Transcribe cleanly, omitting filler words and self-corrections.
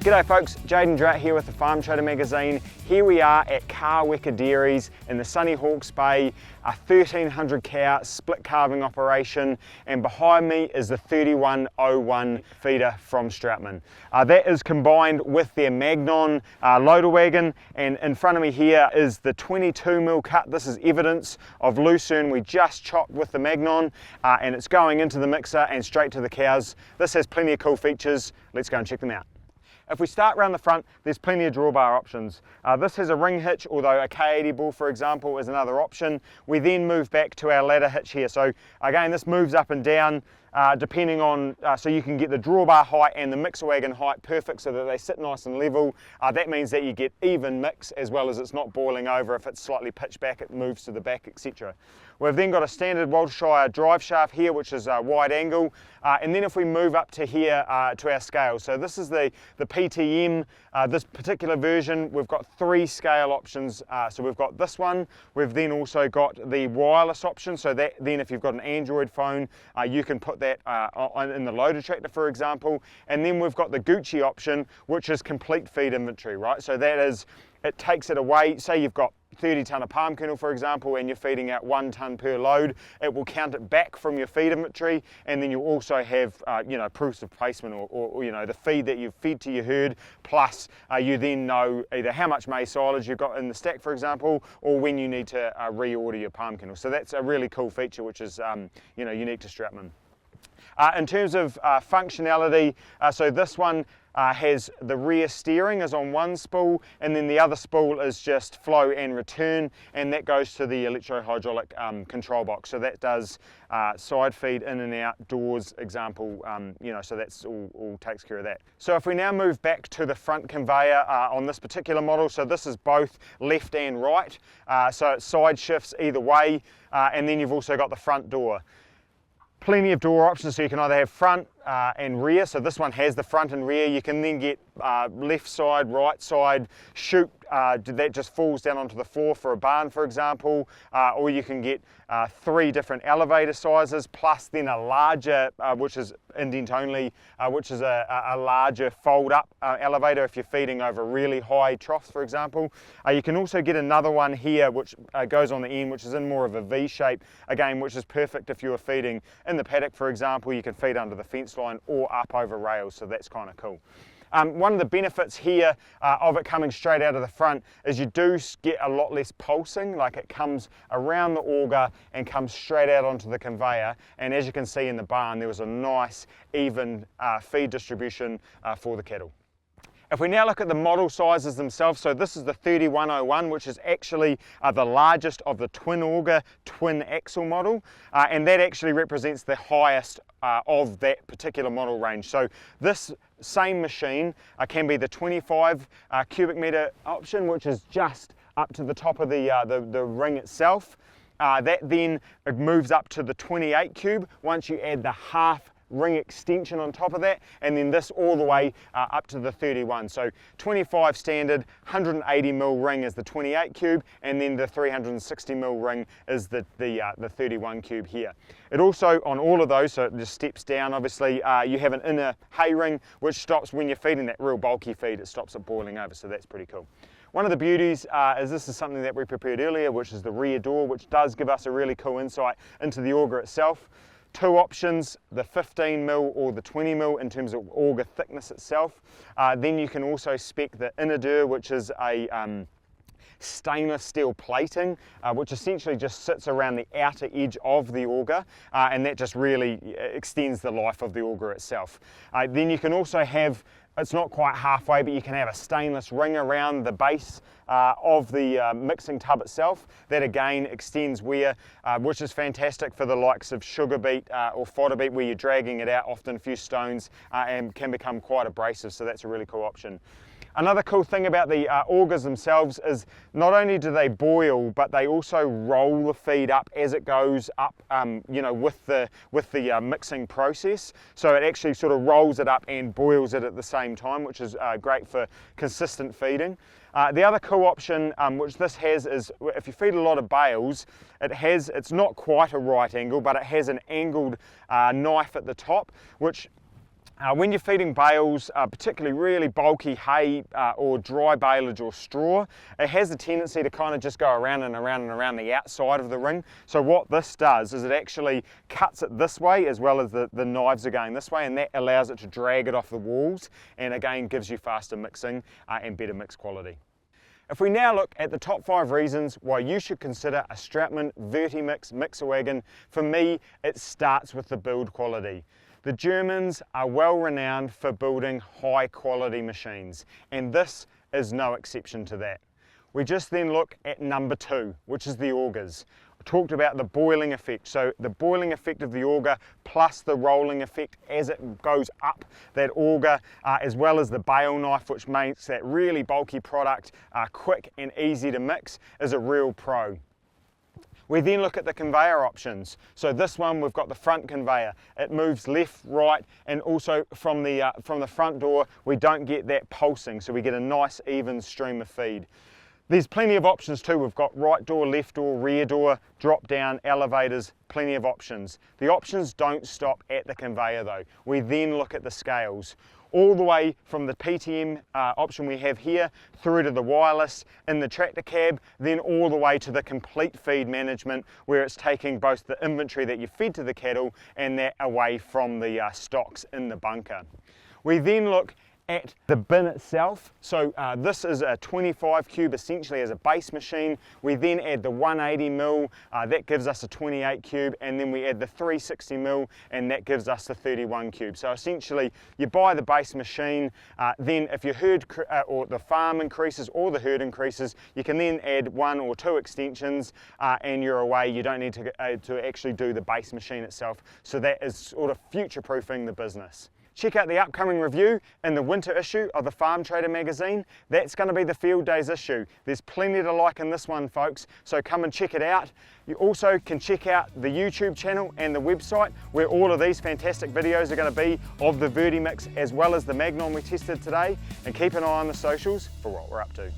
G'day folks, Jaden Dratt here with the Farm Trader magazine. Here we are at Carwicker Dairies in the sunny Hawke's Bay, a 1300 cow split calving operation, and behind me is the 3101 feeder from Strautmann. That is combined with their Magnon loader wagon, and in front of me here is the 22mm cut. This is evidence of lucerne we just chopped with the Magnon, and it's going into the mixer and straight to the cows. This has plenty of cool features. Let's go and check them out. If we start around the front, there's plenty of drawbar options. This has a ring hitch, although a K80 bull, for example, is another option. We then move back to our ladder hitch here. So again, this moves up and down depending on, so you can get the drawbar height and the mixer wagon height perfect so that they sit nice and level. That means that you get even mix as well as it's not boiling over. If it's slightly pitched back, it moves to the back, etc. We've then got a standard Waltershire drive shaft here, which is a wide angle. And then if we move up to here to our scale, so this is the PTM, this particular version, we've got 3 scale options. So we've got this one, we've then also got the wireless option, so that then if you've got an Android phone, you can put that in the loader tractor, for example. And then we've got the Gucci option, which is complete feed inventory, right? So that is, it takes it away. Say you've got 30 tonne of palm kernel, for example, and you're feeding out 1 tonne per load, it will count it back from your feed inventory, and then you'll also have proofs of placement or the feed that you've fed to your herd, plus you then know either how much maize silage you've got in the stack, for example, or when you need to reorder your palm kernel. So that's a really cool feature, which is unique to Strautmann. In terms of functionality, so this one has the rear steering is on one spool, and then the other spool is just flow and return, and that goes to the electro-hydraulic control box. So that does side feed in and out, doors, example, so that's all takes care of that. So if we now move back to the front conveyor on this particular model, so this is both left and right, so it side shifts either way, and then you've also got the front door. Plenty of door options, so you can either have front and rear. So this one has the front and rear. You can then get left side, right side, chute that just falls down onto the floor for a barn, for example, or you can get 3 different elevator sizes, plus then a larger, which is indent only, which is a larger fold up elevator if you're feeding over really high troughs, for example. You can also get another one here which goes on the end, which is in more of a V shape, again, which is perfect if you're feeding in the paddock, for example. You can feed under the fence line or up over rails, so that's kind of cool. One of the benefits here of it coming straight out of the front is you do get a lot less pulsing, like it comes around the auger and comes straight out onto the conveyor, and as you can see in the barn, there was a nice even feed distribution for the cattle. If we now look at the model sizes themselves, so this is the 3101, which is actually the largest of the twin auger, twin axle model, and that actually represents the highest of that particular model range. So this same machine can be the 25 cubic metre option, which is just up to the top of the ring itself. That then it moves up to the 28 cube once you add the half ring extension on top of that, and then this all the way up to the 31. So 25 standard, 180mm ring is the 28 cube, and then the 360mm ring is the 31 cube here. It also, on all of those, so it just steps down, obviously, you have an inner hay ring, which stops when you're feeding that real bulky feed, it stops it boiling over, so that's pretty cool. One of the beauties is this is something that we prepared earlier, which is the rear door, which does give us a really cool insight into the auger itself. 2 options, the 15mm or the 20mm in terms of auger thickness itself. Then you can also spec the inner door, which is a stainless steel plating, which essentially just sits around the outer edge of the auger, and that just really extends the life of the auger itself. Then you can also have, it's not quite halfway, but you can have a stainless ring around the base of the mixing tub itself. That again extends wear, which is fantastic for the likes of sugar beet or fodder beet, where you're dragging it out often a few stones and can become quite abrasive, so that's a really cool option. Another cool thing about the augers themselves is not only do they boil, but they also roll the feed up as it goes up, with the mixing process. So it actually sort of rolls it up and boils it at the same time, which is great for consistent feeding. The other cool option which this has is if you feed a lot of bales, it's not quite a right angle, but it has an angled knife at the top, which When you're feeding bales, particularly really bulky hay or dry baleage or straw, it has a tendency to kind of just go around and around and around the outside of the ring. So what this does is it actually cuts it this way, as well as the knives are going this way, and that allows it to drag it off the walls, and again gives you faster mixing and better mix quality. If we now look at the top 5 reasons why you should consider a Strautmann Vertimix mixer wagon, for me it starts with the build quality. The Germans are well renowned for building high quality machines, and this is no exception to that. We just then look at number 2, which is the augers. I talked about the boiling effect, so the boiling effect of the auger plus the rolling effect as it goes up that auger, as well as the bale knife, which makes that really bulky product quick and easy to mix, is a real pro. We then look at the conveyor options. So this one, we've got the front conveyor. It moves left, right, and also from the front door, we don't get that pulsing, so we get a nice even stream of feed. There's plenty of options too. We've got right door, left door, rear door, drop down, elevators, plenty of options. The options don't stop at the conveyor though. We then look at the scales. All the way from the PTM option we have here, through to the wireless in the tractor cab, then all the way to the complete feed management, where it's taking both the inventory that you feed to the cattle and that away from the stocks in the bunker. We then look at the bin itself. So this is a 25 cube essentially as a base machine. We then add the 180 mil, that gives us a 28 cube, and then we add the 360 mil, and that gives us the 31 cube. So essentially you buy the base machine, then if your herd or the farm increases or the herd increases, you can then add 1 or 2 extensions and you're away. You don't need to actually do the base machine itself. So that is sort of future-proofing the business. Check out the upcoming review in the winter issue of the Farm Trader magazine. That's going to be the Field Days issue. There's plenty to like in this one, folks, so come and check it out. You also can check out the YouTube channel and the website, where all of these fantastic videos are going to be of the Vertimix as well as the Magnon we tested today. And keep an eye on the socials for what we're up to.